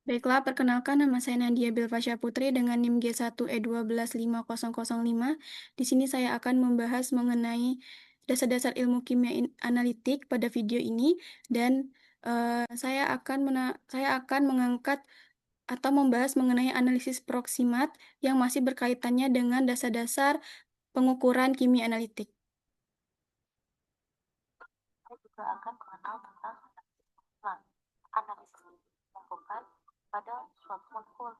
Baiklah, perkenalkan nama saya Nadia Belfasya Putri dengan NIM G1E1250005. Di sini saya akan membahas mengenai dasar-dasar ilmu kimia analitik pada video ini dan saya akan mengangkat atau membahas mengenai analisis proksimat yang masih berkaitannya dengan dasar-dasar pengukuran kimia analitik. Saya juga akan mengenal tentang analisis dilakukan pada suatu molekul.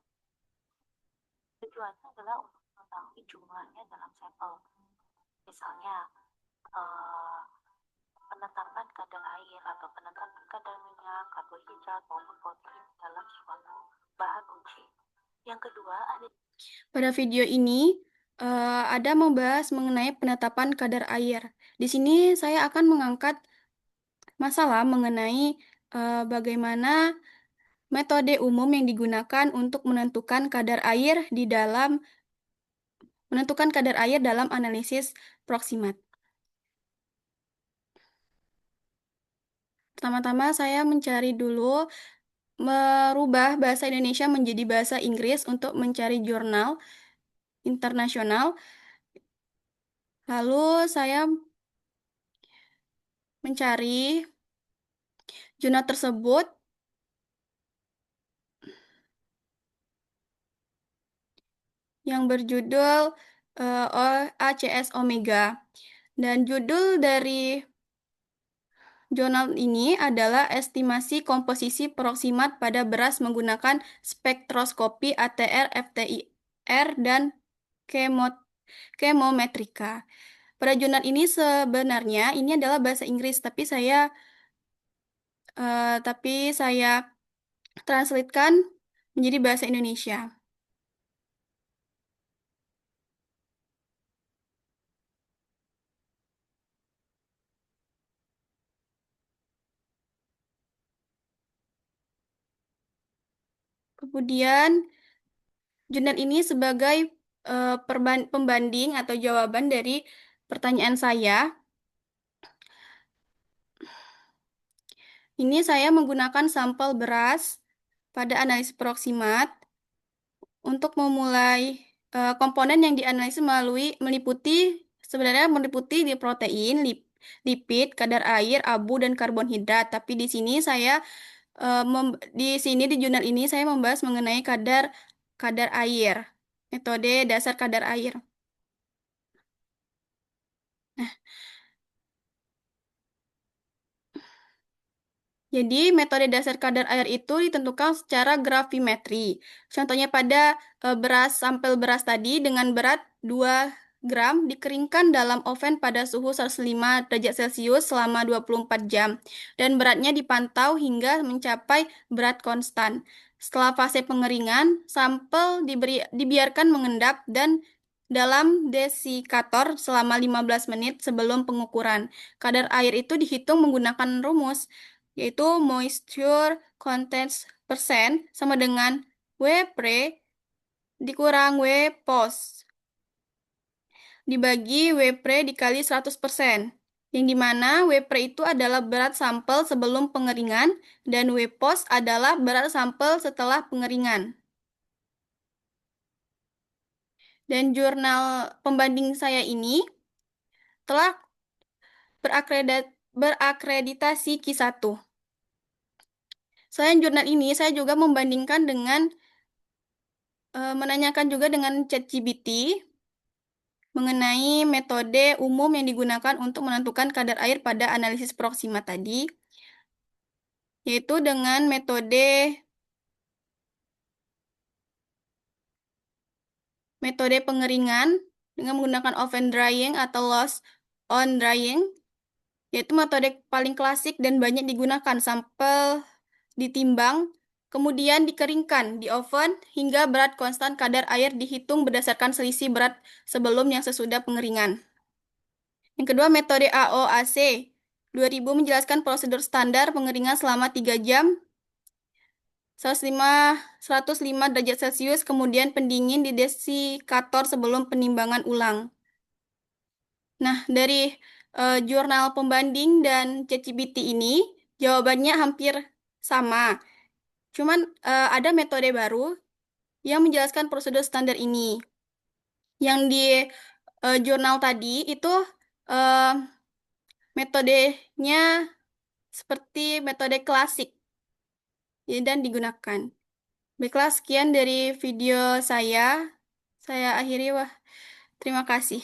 Tujuannya adalah untuk mengetahui jumlahnya dalam sampel. Misalnya, eh, penetapan kadar air atau penetapan kadar minyak, karbohidrat maupun protein dalam suatu bahan uji. Yang kedua ada Pada video ini ada membahas mengenai penetapan kadar air. Di sini saya akan mengangkat masalah mengenai bagaimana metode umum yang digunakan untuk menentukan kadar air dalam analisis proksimat. Pertama-tama saya mencari dulu merubah bahasa Indonesia menjadi bahasa Inggris untuk mencari jurnal internasional. Lalu saya mencari jurnal tersebut yang berjudul ACS Omega. Dan judul dari jurnal ini adalah estimasi komposisi proksimat pada beras menggunakan spektroskopi ATR, FTIR, dan kemometrika. Pada jurnal ini sebenarnya ini adalah bahasa Inggris, tapi saya translatekan menjadi bahasa Indonesia. Kemudian jurnal ini sebagai pembanding atau jawaban dari pertanyaan saya. Ini saya menggunakan sampel beras pada analisis proksimat untuk memulai komponen yang dianalisis meliputi di protein, lipid, kadar air, abu, dan karbonhidrat. Tapi di jurnal ini saya membahas mengenai kadar kadar air, metode dasar kadar air. Jadi, metode dasar kadar air itu ditentukan secara gravimetri. Contohnya pada sampel beras tadi dengan berat 2 gram dikeringkan dalam oven pada suhu 105 derajat Celcius selama 24 jam. Dan beratnya dipantau hingga mencapai berat konstan. Setelah fase pengeringan, sampel dibiarkan mengendap dan dalam desikator selama 15 menit sebelum pengukuran. Kadar air itu dihitung menggunakan rumus yaitu moisture content persen sama dengan W pre dikurang W post dibagi W pre dikali 100%, yang dimana W pre itu adalah berat sampel sebelum pengeringan dan W post adalah berat sampel setelah pengeringan. Dan jurnal pembanding saya ini telah berakreditasi Q1. Selain jurnal ini, saya juga menanyakan juga dengan ChatGPT mengenai metode umum yang digunakan untuk menentukan kadar air pada analisis proksimat tadi, yaitu dengan metode pengeringan dengan menggunakan oven drying atau loss on drying, yaitu metode paling klasik dan banyak digunakan. Sampel ditimbang, kemudian dikeringkan di oven hingga berat konstan kadar air dihitung berdasarkan selisih berat sebelum yang sesudah pengeringan. Yang kedua, metode AOAC 2000 menjelaskan prosedur standar pengeringan selama 3 jam 105 derajat Celcius, kemudian pendingin di desikator sebelum penimbangan ulang. Nah, dari jurnal pembanding dan ChatGPT ini, jawabannya hampir sama. Cuman ada metode baru yang menjelaskan prosedur standar ini. Yang di jurnal tadi itu eh, metodenya seperti metode klasik ya, dan digunakan. Baiklah, sekian dari video saya. Saya akhiri, wah, terima kasih.